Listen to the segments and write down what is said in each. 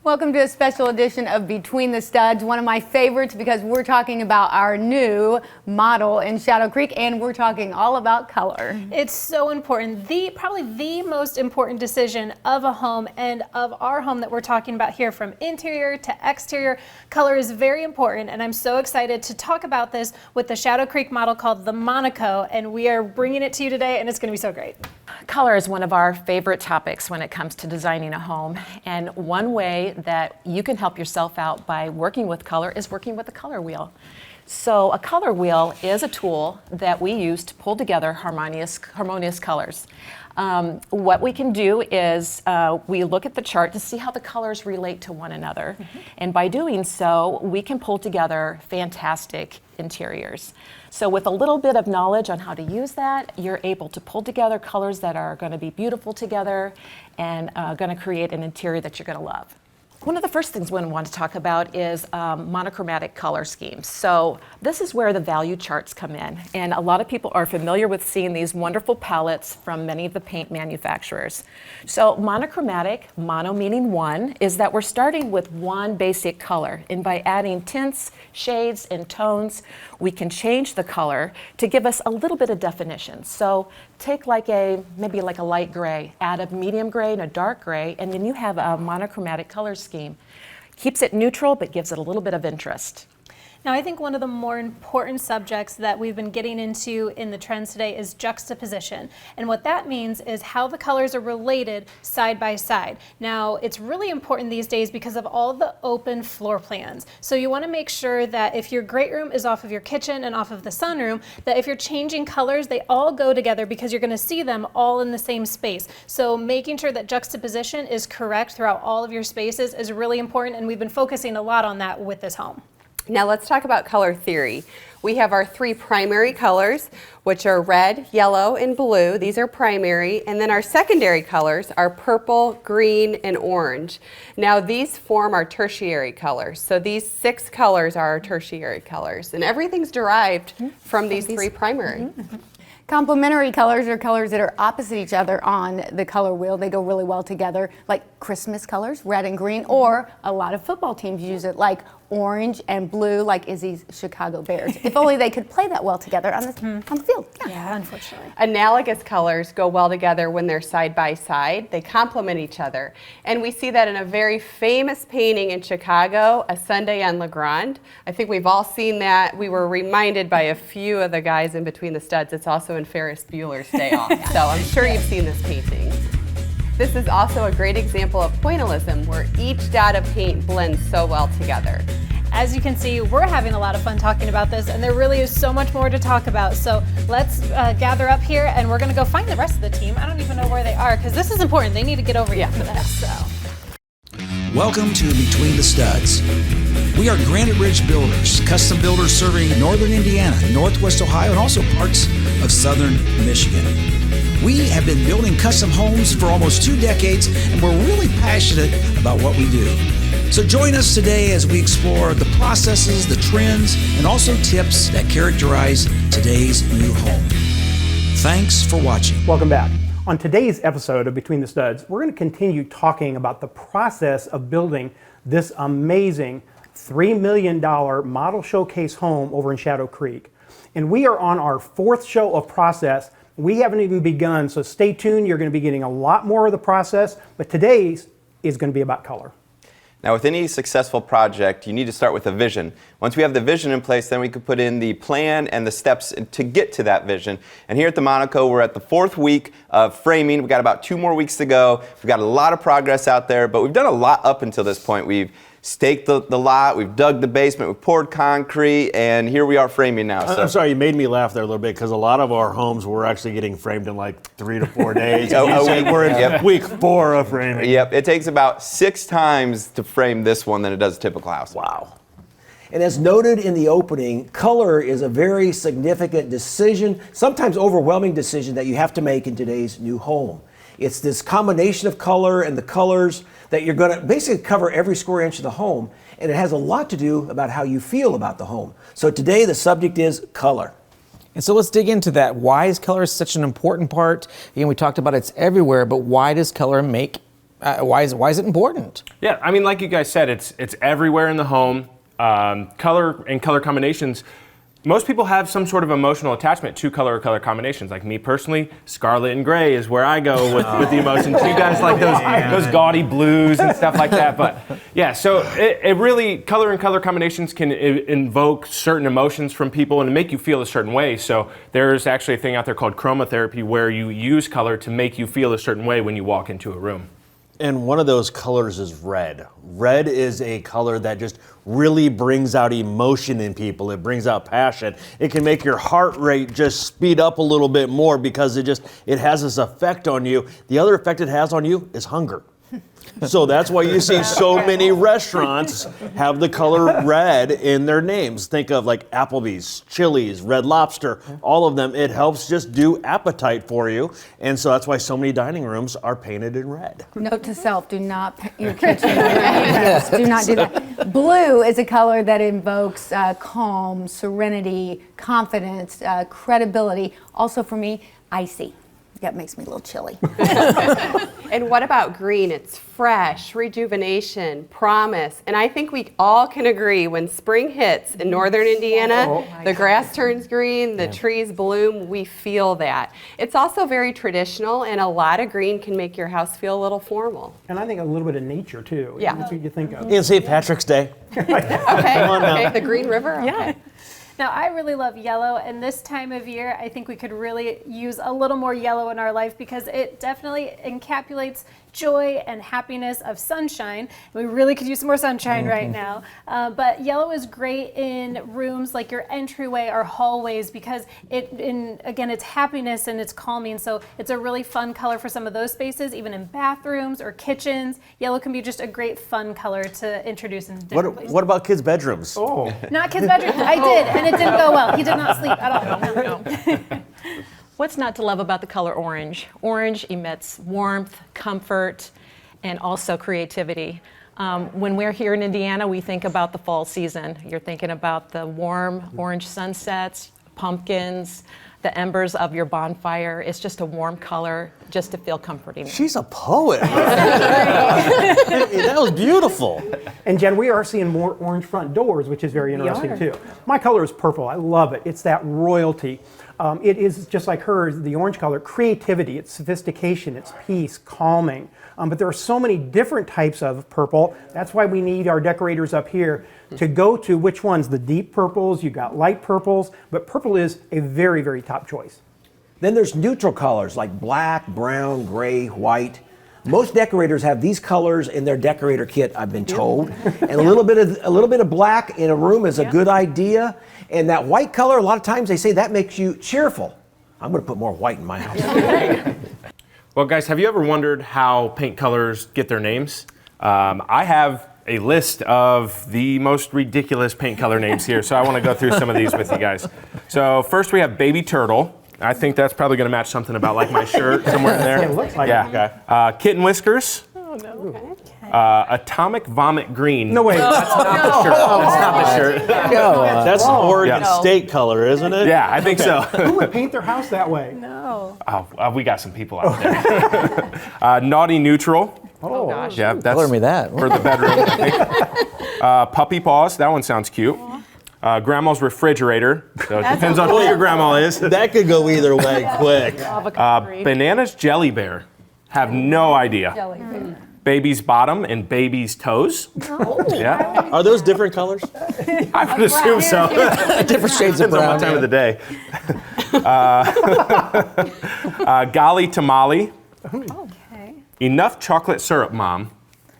Welcome to a special edition of Between the Studs, one of my favorites because we're talking about our new model in Shadow Creek and we're talking all about color. It's so important. Probably the most important decision of a home and of our home that we're talking about here, from interior to exterior. Color is very important, and I'm so excited to talk about this with the Shadow Creek model called the Monaco, and we are bringing it to you today, and it's going to be so great. Color is one of our favorite topics when it comes to designing a home, and one way that you can help yourself out by working with color is working with a color wheel. So a color wheel is a tool that we use to pull together harmonious colors. What we can do is we look at the chart to see how the colors relate to one another. And by doing so, we can pull together fantastic interiors. So with a little bit of knowledge on how to use that, you're able to pull together colors that are going to be beautiful together and going to create an interior that you're going to love. One of the first things we want to talk about is monochromatic color schemes. So this is where the value charts come in. And a lot of people are familiar with seeing these wonderful palettes from many of the paint manufacturers. So monochromatic, mono meaning one, is that we're starting with one basic color. And by adding tints, shades, and tones, we can change the color to give us a little bit of definition. So take maybe like a light gray, add a medium gray and a dark gray, and then you have a monochromatic color scheme. Keeps it neutral, but gives it a little bit of interest. Now, I think one of the more important subjects that we've been getting into in the trends today is juxtaposition. And what that means is how the colors are related side by side. Now, it's really important these days because of all the open floor plans. So you want to make sure that if your great room is off of your kitchen and off of the sunroom, that if you're changing colors, they all go together because you're going to see them all in the same space. So making sure that juxtaposition is correct throughout all of your spaces is really important, and we've been focusing a lot on that with this home. Now let's talk about color theory. We have our three primary colors, which are red, yellow, and blue. These are primary. And then our secondary colors are purple, green, and orange. Now these form our tertiary colors. So these 6 colors are our tertiary colors. And everything's derived from these 3 primary. Complementary colors are colors that are opposite each other on the color wheel. They go really well together, like Christmas colors, red and green, or a lot of football teams use it, like orange and blue, like Izzy's Chicago Bears. If only they could play that well together on the field. Yeah, unfortunately. Analogous colors go well together when they're side by side. They complement each other. And we see that in a very famous painting in Chicago, A Sunday on La Grande. I think we've all seen that. We were reminded by a few of the guys in Between the Studs. It's also in Ferris Bueller's Day Off. So I'm sure you've seen this painting. This is also a great example of pointillism, where each dot of paint blends so well together. As you can see, we're having a lot of fun talking about this, and there really is so much more to talk about. So let's gather up here, and we're going to go find the rest of the team. I don't even know where they are, because this is important. They need to get over here for this. So. Welcome to Between the Studs. We are Granite Ridge Builders, custom builders serving northern Indiana, northwest Ohio, and also parts of southern Michigan. We have been building custom homes for almost 2 decades, and we're really passionate about what we do. So join us today as we explore the processes, the trends, and also tips that characterize today's new home. Thanks for watching. Welcome back. On today's episode of Between the Studs, we're going to continue talking about the process of building this amazing $3 million model showcase home over in Shadow Creek. And we are on our 4th show of process. We haven't even begun, so stay tuned. You're going to be getting a lot more of the process, but today's is going to be about color. Now, with any successful project, you need to start with a vision. Once we have the vision in place, then we can put in the plan and the steps to get to that vision. And here at the Monaco, we're at the 4th week of framing. We've got about 2 more weeks to go. We've got a lot of progress out there, but we've done a lot up until this point. We've staked the lot, we've dug the basement, we've poured concrete, and here we are framing now. I'm sorry, you made me laugh there a little bit, because a lot of our homes were actually getting framed in like 3 to 4 days. We're in week 4 of framing. Yep, it takes about 6 times to frame this one than it does a typical house. Wow. And as noted in the opening, color is a very significant decision, sometimes overwhelming decision that you have to make in today's new home. It's this combination of color and the colors that you're going to basically cover every square inch of the home, and it has a lot to do about how you feel about the home. So today the subject is color. And so let's dig into that. Why is color such an important part? Again, we talked about it's everywhere, but why does color make Why is it important? Yeah, I mean, like you guys said, it's everywhere in the home. Color and color combinations. Most people have some sort of emotional attachment to color or color combinations. Like me personally, scarlet and gray is where I go with the emotions. You guys like those gaudy blues and stuff like that. But yeah, so it really, color and color combinations can invoke certain emotions from people and make you feel a certain way. So there's actually a thing out there called chromotherapy where you use color to make you feel a certain way when you walk into a room. And one of those colors is red. Red is a color that just really brings out emotion in people. It brings out passion. It can make your heart rate just speed up a little bit more because it has this effect on you. The other effect it has on you is hunger. So that's why you see so many restaurants have the color red in their names. Think of like Applebee's, Chili's, Red Lobster, all of them. It helps just do appetite for you. And so that's why so many dining rooms are painted in red. Note to self, do not paint your kitchen red. Do not do that. Blue is a color that invokes calm, serenity, confidence, credibility. Also for me, icy. That makes me a little chilly. And what about green? It's fresh, rejuvenation, promise. And I think we all can agree when spring hits in northern Indiana, the grass turns green, the trees bloom, we feel that. It's also very traditional, and a lot of green can make your house feel a little formal. And I think a little bit of nature too. Yeah. That's what you think of. And St. Patrick's Day. Okay, the Green River? Okay. Yeah. Now, I really love yellow, and this time of year, I think we could really use a little more yellow in our life because it definitely encapsulates joy and happiness of sunshine. We really could use some more sunshine right now. But yellow is great in rooms like your entryway or hallways because again, it's happiness and it's calming. So it's a really fun color for some of those spaces, even in bathrooms or kitchens. Yellow can be just a great fun color to introduce in different places. What about kids' bedrooms? Not kids' bedrooms. I did, and it didn't go well. He did not sleep at all. No. What's not to love about the color orange? Orange emits warmth, comfort, and also creativity. When we're here in Indiana, we think about the fall season. You're thinking about the warm orange sunsets, pumpkins, the embers of your bonfire. It's just a warm color just to feel comforting. She's a poet. That was beautiful. And Jen, we are seeing more orange front doors, which is very interesting too. My color is purple. I love it. It's that royalty. It is just like hers, the orange color, creativity, it's sophistication, it's peace, calming. But there are so many different types of purple. That's why we need our decorators up here to go to which ones, the deep purples, you got light purples, but purple is a very, very top choice. Then there's neutral colors like black, brown, gray, white. Most decorators have these colors in their decorator kit, I've been told. And a little bit of black in a room is a good idea. And that white color, a lot of times they say that makes you cheerful. I'm going to put more white in my house. Well, guys, have you ever wondered how paint colors get their names? I have a list of the most ridiculous paint color names here, so I want to go through some of these with you guys. So first we have Baby Turtle. I think that's probably going to match something about like my shirt somewhere in there. Yeah, it looks like it. Kitten Whiskers. Oh, no. Atomic Vomit Green. No, wait. That's not the shirt. That's not the shirt. That's Oregon State color, isn't it? Yeah, I think so. Who would paint their house that way? No. Oh, we got some people out there. Naughty Neutral. Oh gosh. Yeah, that's Color me that. for the bedroom, I think. Puppy Paws. That one sounds cute. Grandma's Refrigerator. So it depends on who your grandma is. That could go either way quick. Bananas Jelly Bear. Have no idea. Baby's Bottom and Baby's Toes. Yeah. Are those different colors? I would assume so. Different shades of Depends on brown. what time of the day. Golly Tamale. Okay. Enough Chocolate Syrup, Mom.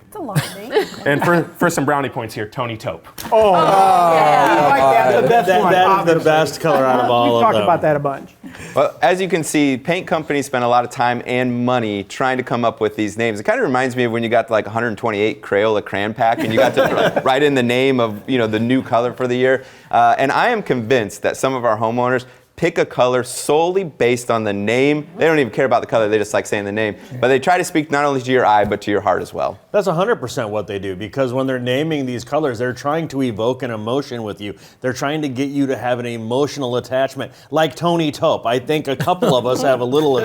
It's a long name. And for some brownie points here, Tony Taupe. Oh, yeah. Like that, the best one, That is the obviously. best color out of all We've of talked them. about that a bunch. Well, as you can see, paint companies spend a lot of time and money trying to come up with these names. It kind of reminds me of when you got like 128 Crayola crayon pack and you got to write in the name of the new color for the year. And I am convinced that some of our homeowners pick a color solely based on the name. They don't even care about the color, they just like saying the name. But they try to speak not only to your eye, but to your heart as well. That's 100% what they do, because when they're naming these colors, they're trying to evoke an emotion with you. They're trying to get you to have an emotional attachment, like Tony Taupe. I think a couple of us have a little,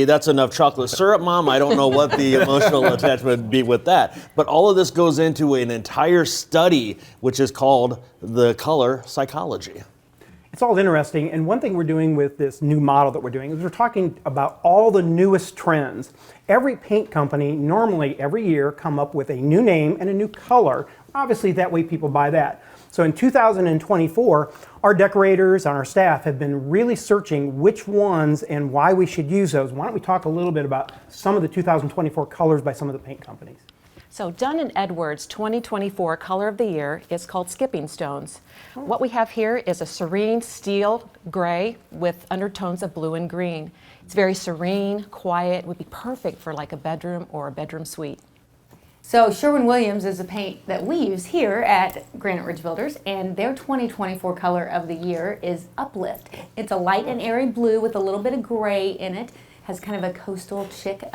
that's enough chocolate syrup, Mom. I don't know what the emotional attachment would be with that. But all of this goes into an entire study, which is called the color psychology. It's all interesting, and one thing we're doing with this new model that we're doing is we're talking about all the newest trends. Every paint company normally every year come up with a new name and a new color. Obviously that way people buy that. So in 2024, our decorators and our staff have been really searching which ones and why we should use those. Why don't we talk a little bit about some of the 2024 colors by some of the paint companies? So Dunn & Edwards 2024 Color of the Year is called Skipping Stones. What we have here is a serene steel gray with undertones of blue and green. It's very serene, quiet, would be perfect for like a bedroom or a bedroom suite. So Sherwin-Williams is a paint that we use here at Granite Ridge Builders, and their 2024 Color of the Year is Uplift. It's a light and airy blue with a little bit of gray in it. Has kind of a coastal chic,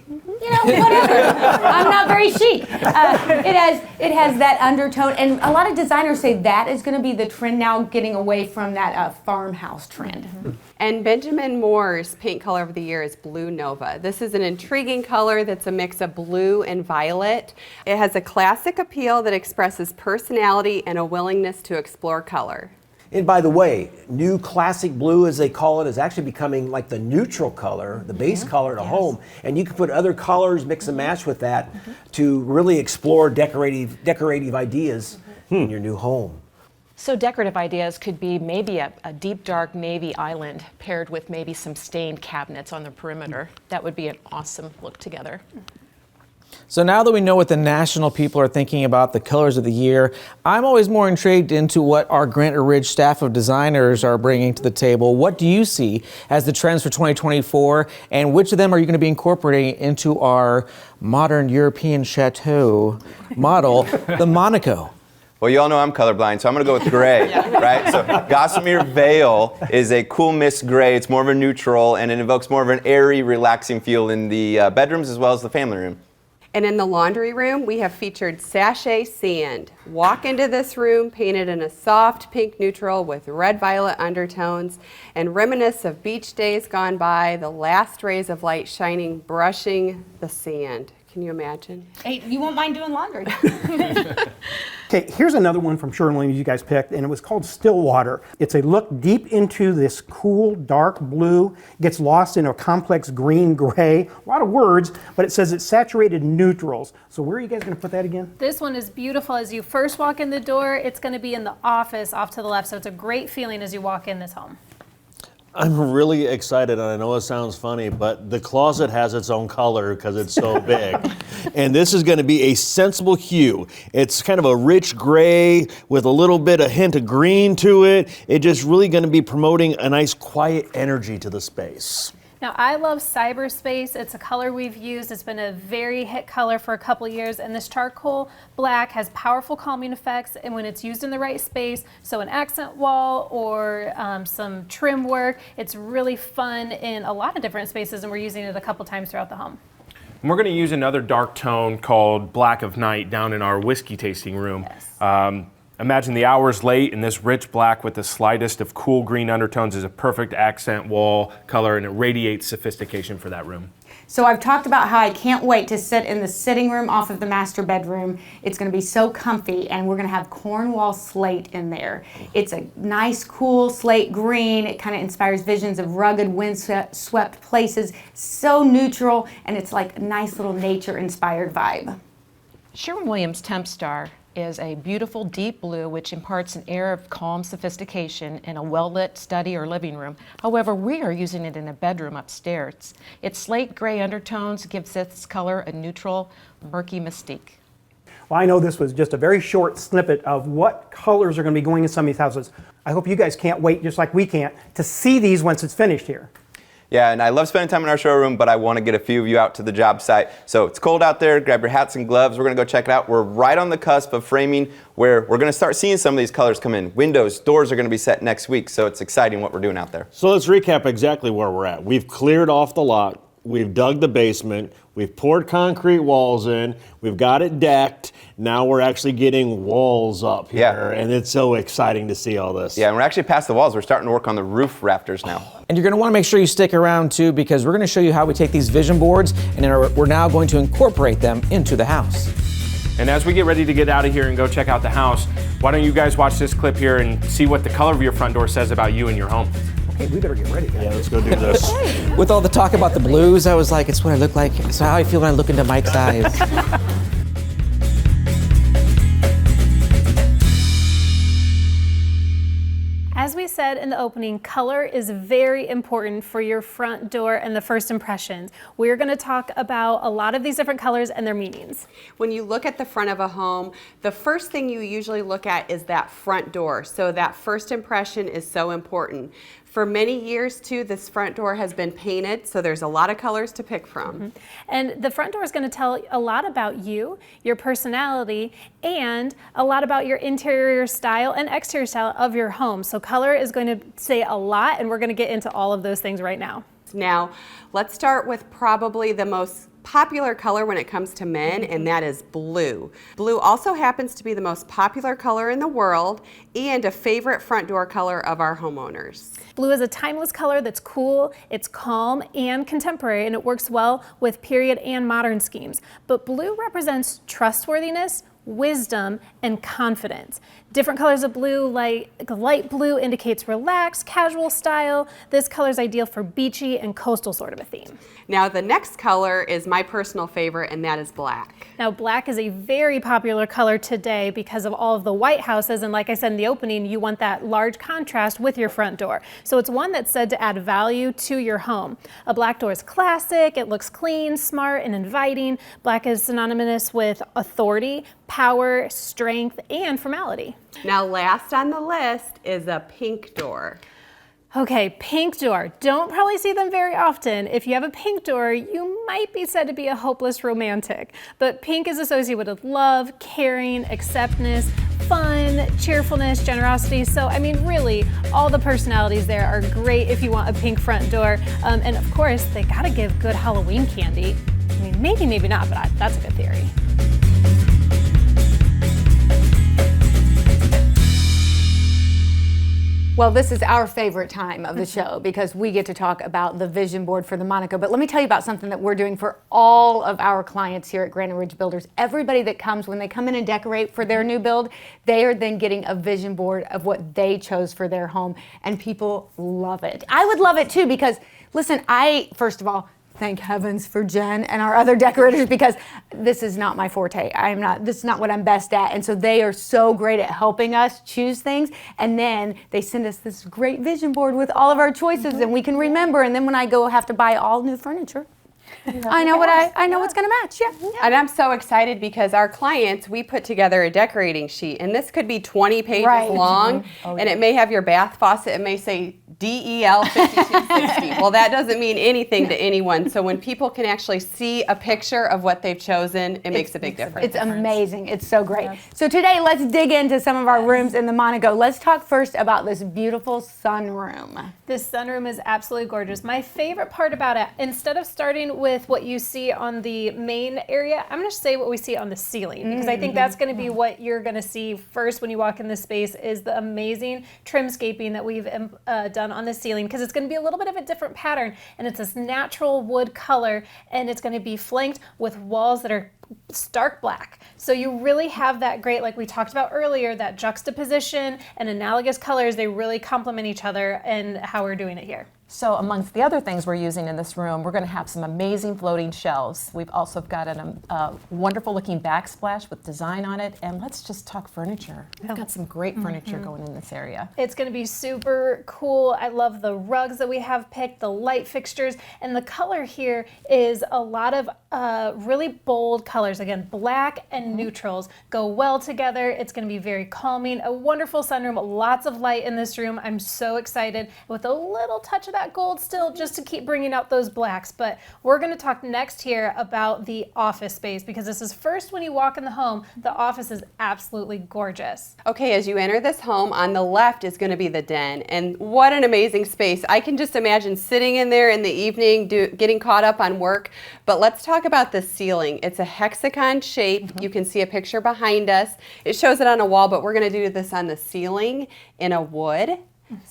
you know, whatever. I'm not very chic. It has that undertone, and a lot of designers say that is going to be the trend now, getting away from that farmhouse trend. And Benjamin Moore's paint color of the year is Blue Nova. This is an intriguing color that's a mix of blue and violet. It has a classic appeal that expresses personality and a willingness to explore color. And by the way, new classic blue, as they call it, is actually becoming like the neutral color, the base color in a home. And you can put other colors, mix and match with that to really explore decorative ideas in your new home. So decorative ideas could be maybe a deep dark navy island paired with maybe some stained cabinets on the perimeter. That would be an awesome look together. So now that we know what the national people are thinking about the colors of the year, I'm always more intrigued into what our Granite Ridge staff of designers are bringing to the table. What do you see as the trends for 2024, and which of them are you going to be incorporating into our modern European chateau model, the Monaco? Well, you all know I'm colorblind, so I'm going to go with gray, right? So Gossamer Veil is a cool mist gray. It's more of a neutral, and it evokes more of an airy, relaxing feel in the bedrooms as well as the family room. And in the laundry room, we have featured Sachet Sand. Walk into this room painted in a soft pink neutral with red-violet undertones and reminisce of beach days gone by, the last rays of light shining, brushing the sand. Can you imagine? Hey, you won't mind doing laundry. Okay, here's another one from Sherwin-Williams you guys picked, and it was called Stillwater. It's a look deep into this cool, dark blue, gets lost in a complex green-gray. A lot of words, but it says it's saturated neutrals. So where are you guys going to put that again? This one is beautiful. As you first walk in the door, it's going to be in the office off to the left, so it's a great feeling as you walk in this home. I'm really excited, and I know it sounds funny, but the closet has its own color because it's so big. And this is going to be a sensible hue. It's kind of a rich gray with a little bit, a hint of green to it. It's just really going to be promoting a nice quiet energy to the space. Now, I love cyberspace. It's a color we've used. It's been a very hit color for a couple years, and this charcoal black has powerful calming effects, and when it's used in the right space, so an accent wall or some trim work, it's really fun in a lot of different spaces, and we're using it a couple times throughout the home. And we're going to use another dark tone called Black of Night down in our whiskey tasting room. Yes. Imagine the hours late, and this rich black with the slightest of cool green undertones is a perfect accent wall color, and it radiates sophistication for that room. So I've talked about how I can't wait to sit in the sitting room off of the master bedroom. It's going to be so comfy, and we're going to have Cornwall slate in there. It's a nice, cool slate green. It kind of inspires visions of rugged, wind-swept places. So neutral, and it's like a nice little nature-inspired vibe. Sherwin-Williams Temp Star is a beautiful deep blue which imparts an air of calm sophistication in a well-lit study or living room. However, we are using it in a bedroom upstairs. Its slate gray undertones gives this color a neutral, murky mystique. Well, I know this was just a very short snippet of what colors are going to be going in some of these houses. I hope you guys can't wait, just like we can't, to see these once it's finished here. Yeah, and I love spending time in our showroom, but I want to get a few of you out to the job site. So it's cold out there. Grab your hats and gloves. We're going to go check it out. We're right on the cusp of framing where we're going to start seeing some of these colors come in. Windows, doors are going to be set next week, so it's exciting what we're doing out there. So let's recap exactly where we're at. We've cleared off the lot. We've dug the basement. We've poured concrete walls in. We've got it decked. Now we're actually getting walls up here, and it's so exciting to see all this. Yeah, and we're actually past the walls. We're starting to work on the roof rafters now. And you're going to want to make sure you stick around too, because we're going to show you how we take these vision boards and we're now going to incorporate them into the house. And as we get ready to get out of here and go check out the house, why don't you guys watch this clip here and see what the color of your front door says about you and your home. Okay, we better get ready, guys. Yeah, let's go do this. With all the talk about the blues, I was like, it's what I look like. It's how I feel when I look into Mike's eyes. As we said in the opening, color is very important for your front door and the first impressions. We're going to talk about a lot of these different colors and their meanings. When you look at the front of a home, the first thing you usually look at is that front door. So that first impression is so important. For many years too, this front door has been painted, so there's a lot of colors to pick from. And the front door is going to tell a lot about you, your personality, and a lot about your interior style and exterior style of your home. So color is going to say a lot, and we're going to get into all of those things right now. Now, let's start with probably the most popular color when it comes to men, and that is blue. Blue also happens to be the most popular color in the world and a favorite front door color of our homeowners. Blue is a timeless color that's cool, it's calm and contemporary, and it works well with period and modern schemes. But blue represents trustworthiness, wisdom, and confidence. Different colors of blue, like light blue indicates relaxed, casual style. This color is ideal for beachy and coastal sort of a theme. Now the next color is my personal favorite, and that is black. Now black is a very popular color today because of all of the white houses, and like I said in the opening, you want that large contrast with your front door. So it's one that's said to add value to your home. A black door is classic, it looks clean, smart, and inviting. Black is synonymous with authority, power, strength, and formality. Now last on the list is a pink door. Okay, pink door. Don't probably see them very often. If you have a pink door, you might be said to be a hopeless romantic. But pink is associated with love, caring, acceptance, fun, cheerfulness, generosity. So, I mean, really, all the personalities there are great if you want a pink front door. And of course, they gotta give good Halloween candy. I mean, maybe not, but that's a good theory. Well, this is our favorite time of the show because we get to talk about the vision board for the Monaco. But let me tell you about something that we're doing for all of our clients here at Granite Ridge Builders. Everybody that comes, when they come in and decorate for their new build, they are then getting a vision board of what they chose for their home, and people love it. I would love it too because, listen, first of all, thank heavens for Jen and our other decorators because this is not my forte. This is not what I'm best at. And so they are so great at helping us choose things. And then they send us this great vision board with all of our choices and we can remember. And then when I go have to buy all new furniture, I know what's gonna match. Yeah. And I'm so excited because our clients, we put together a decorating sheet, and this could be 20 pages long, and it may have your bath faucet. It may say DEL 5260. Well, that doesn't mean anything to anyone. So when people can actually see a picture of what they've chosen, it makes a big difference. It's amazing. It's so great. Yes. So today, let's dig into some of our rooms in the Monaco. Let's talk first about this beautiful sunroom. This sunroom is absolutely gorgeous. My favorite part about it, instead of starting with what you see on the main area, I'm going to say what we see on the ceiling because I think that's going to be what you're going to see first when you walk in this space is the amazing trimscaping that we've done on the ceiling because it's going to be a little bit of a different pattern and it's this natural wood color and it's going to be flanked with walls that are stark black. So you really have that great, like we talked about earlier, that juxtaposition and analogous colors, they really complement each other and how we're doing it here. So amongst the other things we're using in this room, we're going to have some amazing floating shelves. We've also got a wonderful looking backsplash with design on it. And let's just talk furniture. We've got some great furniture going in this area. It's going to be super cool. I love the rugs that we have picked, the light fixtures, and the color here is a lot of really bold colors. Again, black and neutrals go well together. It's going to be very calming. A wonderful sunroom, lots of light in this room. I'm so excited. With a little touch of that gold still just to keep bringing out those blacks. But we're going to talk next here about the office space, because this is first when you walk in the home, the office is absolutely gorgeous. Okay, as you enter this home, on the left is going to be the den, and what an amazing space. I can just imagine sitting in there in the evening getting caught up on work. But let's talk about the ceiling. It's a hexagon shape. You can see a picture behind us. It shows it on a wall, but we're going to do this on the ceiling in a wood.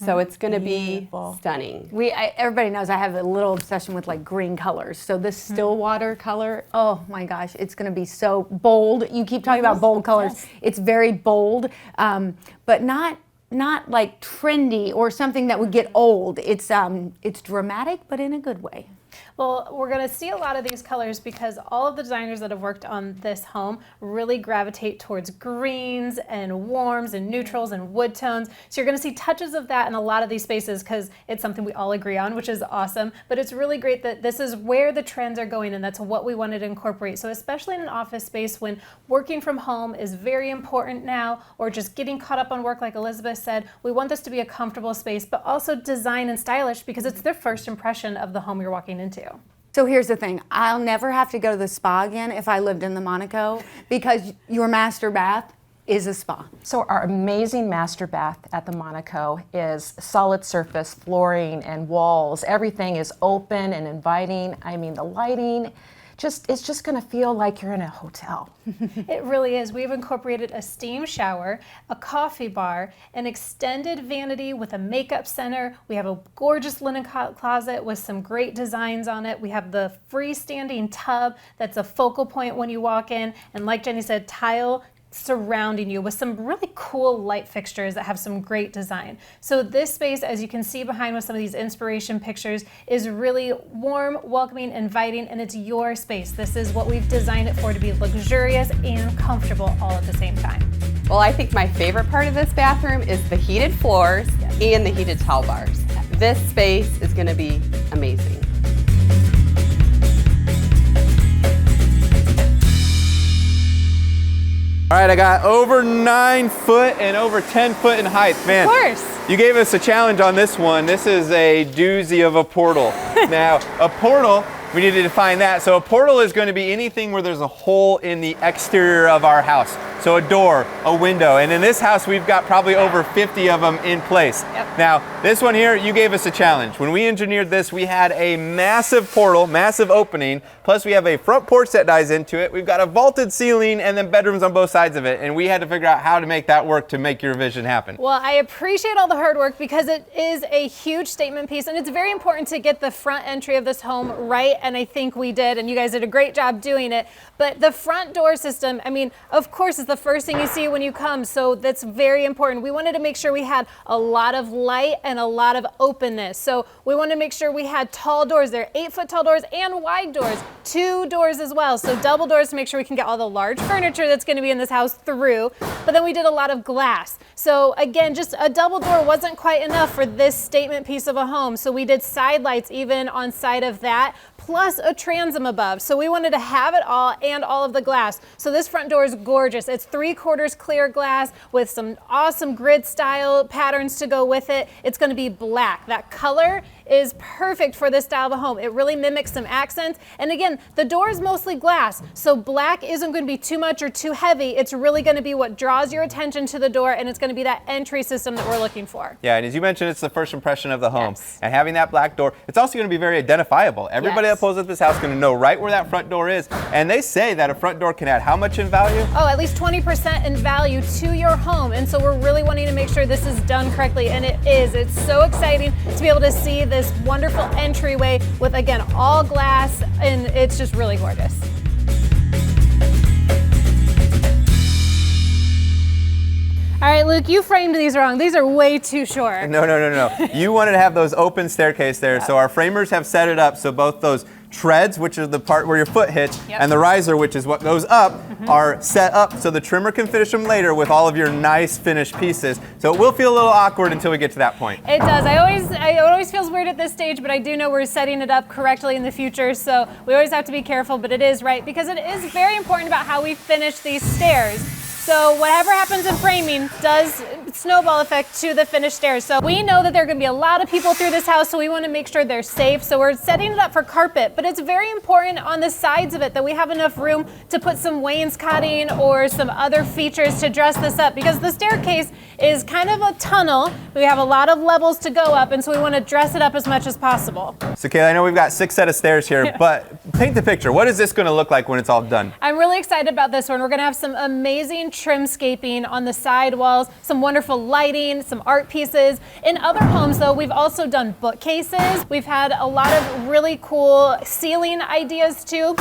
So it's going to be stunning. Everybody knows I have a little obsession with like green colors. So this still water color, oh my gosh, it's going to be so bold. You keep talking about bold colors. Yes. It's very bold, but not like trendy or something that would get old. It's dramatic, but in a good way. Well, we're going to see a lot of these colors because all of the designers that have worked on this home really gravitate towards greens and warms and neutrals and wood tones. So you're going to see touches of that in a lot of these spaces because it's something we all agree on, which is awesome. But it's really great that this is where the trends are going, and that's what we wanted to incorporate. So especially in an office space when working from home is very important now, or just getting caught up on work like Elizabeth said, we want this to be a comfortable space, but also design and stylish because it's their first impression of the home you're walking into. So here's the thing, I'll never have to go to the spa again if I lived in the Monaco because your master bath is a spa. So our amazing master bath at the Monaco is solid surface flooring and walls. Everything is open and inviting. I mean, the lighting, it's just going to feel like you're in a hotel. It really is. We've incorporated a steam shower, a coffee bar, an extended vanity with a makeup center. We have a gorgeous linen closet with some great designs on it. We have the freestanding tub that's a focal point when you walk in. And like Jenny said, tile surrounding you with some really cool light fixtures that have some great design. So this space, as you can see behind with some of these inspiration pictures, is really warm, welcoming, inviting, and it's your space. This is what we've designed it for, to be luxurious and comfortable all at the same time. Well, I think my favorite part of this bathroom is the heated floors and the heated towel bars. This space is going to be amazing. All right, I got over 9 foot and over 10 foot in height. Man, of course. You gave us a challenge on this one. This is a doozy of a portal. Now, a portal, we need to define that. So a portal is going to be anything where there's a hole in the exterior of our house. So a door, a window, and in this house we've got probably over 50 of them in place. Yep. Now, this one here, you gave us a challenge. When we engineered this, we had a massive portal, massive opening, plus we have a front porch that dies into it. We've got a vaulted ceiling and then bedrooms on both sides of it, and we had to figure out how to make that work to make your vision happen. Well, I appreciate all the hard work because it is a huge statement piece, and it's very important to get the front entry of this home right, and I think we did, and you guys did a great job doing it. But the front door system, I mean, of course, is the first thing you see when you come, so that's very important. We wanted to make sure we had a lot of light and a lot of openness. So we wanted to make sure we had tall doors. They're 8-foot tall doors and wide doors, 2 doors as well. So double doors to make sure we can get all the large furniture that's going to be in this house through. But then we did a lot of glass. So again, just a double door wasn't quite enough for this statement piece of a home. So we did side lights even on side of that, plus a transom above. So we wanted to have it all and all of the glass. So this front door is gorgeous. It's 3/4 clear glass with some awesome grid style patterns to go with it. It's going to be black. That color is perfect for this style of a home. It really mimics some accents. And again, the door is mostly glass, so black isn't going to be too much or too heavy. It's really going to be what draws your attention to the door, and it's going to be that entry system that we're looking for. Yeah, and as you mentioned, it's the first impression of the home. Yes. And having that black door, it's also going to be very identifiable. Everybody that pulls up this house is going to know right where that front door is. And they say that a front door can add how much in value? Oh, at least 20% in value to your home. And so we're really wanting to make sure this is done correctly, and it is. It's so exciting to be able to see this wonderful entryway with, again, all glass, and it's just really gorgeous. All right, Luke, you framed these wrong. These are way too short. No. You wanted to have those open staircase there, so our framers have set it up so both those treads, which is the part where your foot hits, and the riser, which is what goes up, are set up so the trimmer can finish them later with all of your nice finished pieces. So it will feel a little awkward until we get to that point. It does. It always feels weird at this stage, but I do know we're setting it up correctly in the future, so we always have to be careful, but it is right because it is very important about how we finish these stairs. So whatever happens in framing does snowball effect to the finished stairs. So we know that there are going to be a lot of people through this house, so we want to make sure they're safe. So we're setting it up for carpet, but it's very important on the sides of it that we have enough room to put some wainscoting or some other features to dress this up, because the staircase is kind of a tunnel. We have a lot of levels to go up, and so we want to dress it up as much as possible. So Kayla, I know we've got 6 set of stairs here, but paint the picture. What is this going to look like when it's all done? I'm really excited about this one. We're going to have some amazing trimscaping on the side walls, some wonderful lighting, some art pieces. In other homes, though, we've also done bookcases. We've had a lot of really cool ceiling ideas, too.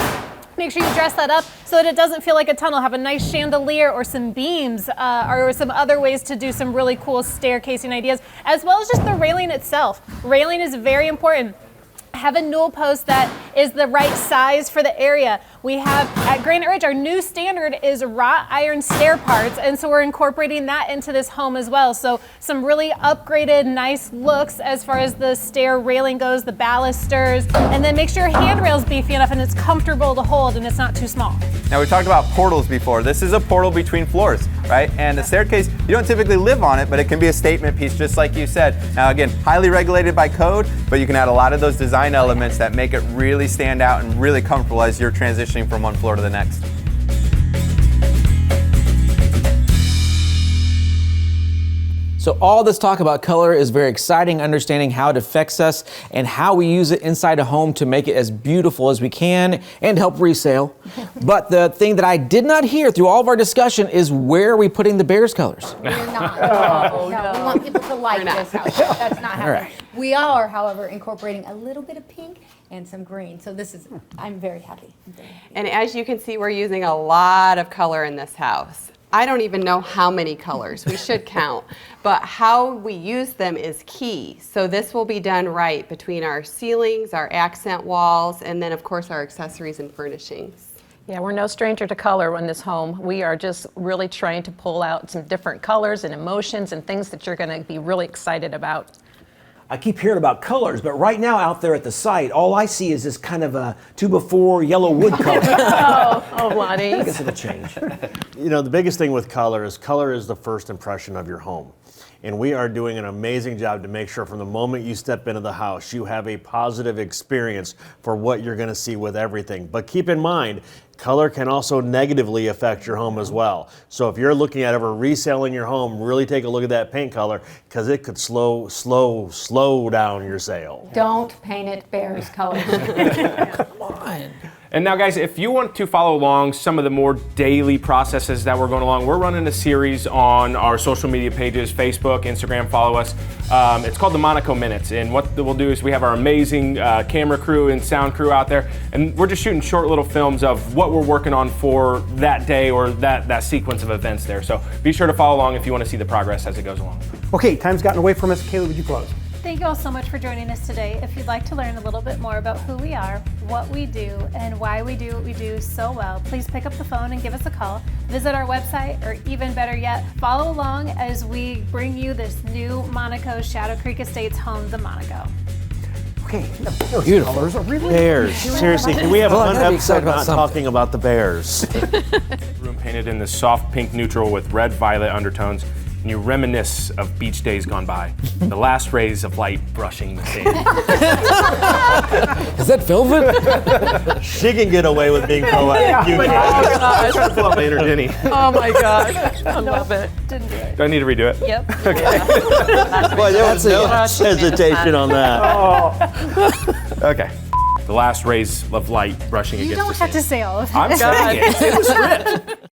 Make sure you dress that up so that it doesn't feel like a tunnel. Have a nice chandelier or some beams or some other ways to do some really cool staircasing ideas, as well as just the railing itself. Railing is very important. Have a newel post that is the right size for the area. We have at Granite Ridge, our new standard is wrought iron stair parts, and so we're incorporating that into this home as well. So some really upgraded, nice looks as far as the stair railing goes, the balusters, and then make sure your handrail's beefy enough and it's comfortable to hold and it's not too small. Now, we talked about portals before. This is a portal between floors, right? And the staircase, you don't typically live on it, but it can be a statement piece, just like you said. Now, again, highly regulated by code, but you can add a lot of those design elements that make it really stand out and really comfortable as you're transitioning from one floor to the next. So all this talk about color is very exciting, understanding how it affects us and how we use it inside a home to make it as beautiful as we can and help resale. But the thing that I did not hear through all of our discussion is where are we putting the Bears colors? We're not. No, we want people to like this house. That's not happening. right. We are, however, incorporating a little bit of pink and some green. So this is, I'm very happy. And as you can see, we're using a lot of color in this house. I don't even know how many colors. We should count. But how we use them is key. So this will be done right between our ceilings, our accent walls, and then, of course, our accessories and furnishings. Yeah, we're no stranger to color in this home. We are just really trying to pull out some different colors and emotions and things that you're going to be really excited about. I keep hearing about colors, but right now out there at the site, all I see is this kind of a 2x4 yellow wood color. Oh, Lonnie. I guess it'll change. You know, the biggest thing with color is the first impression of your home. And we are doing an amazing job to make sure from the moment you step into the house, you have a positive experience for what you're going to see with everything. But keep in mind, color can also negatively affect your home as well. So if you're looking at ever reselling your home, really take a look at that paint color because it could slow down your sale. Don't paint it Bears colors. Come on. And now, guys, if you want to follow along some of the more daily processes that we're going along, we're running a series on our social media pages, Facebook, Instagram, follow us. It's called the Monaco Minutes. And what we'll do is we have our amazing camera crew and sound crew out there, and we're just shooting short little films of what we're working on for that day or that sequence of events there. So be sure to follow along if you want to see the progress as it goes along. Okay, time's gotten away from us. Kayla, would you close? Thank you all so much for joining us today. If you'd like to learn a little bit more about who we are, what we do, and why we do what we do so well, please pick up the phone and give us a call. Visit our website, or even better yet, follow along as we bring you this new Monaco Shadow Creek Estates home, the Monaco. Okay, Beautiful. colors are really Bears. Seriously, can we have Well, I one gotta be episode excited about not something. talking about the Bears? Room painted in this soft pink neutral with red violet undertones, and you reminisce of beach days gone by. The last rays of light brushing the sand. Is that velvet? She can get away with being poetic. You can't. I tried to pull out my inner Denny. Oh my gosh, I love it. Didn't do it. Do I need to redo it? Yep. Boy, there was no hesitation on that. Okay. The last rays of light brushing You against don't the have to sand. say all of that. I'm saying it. It was script.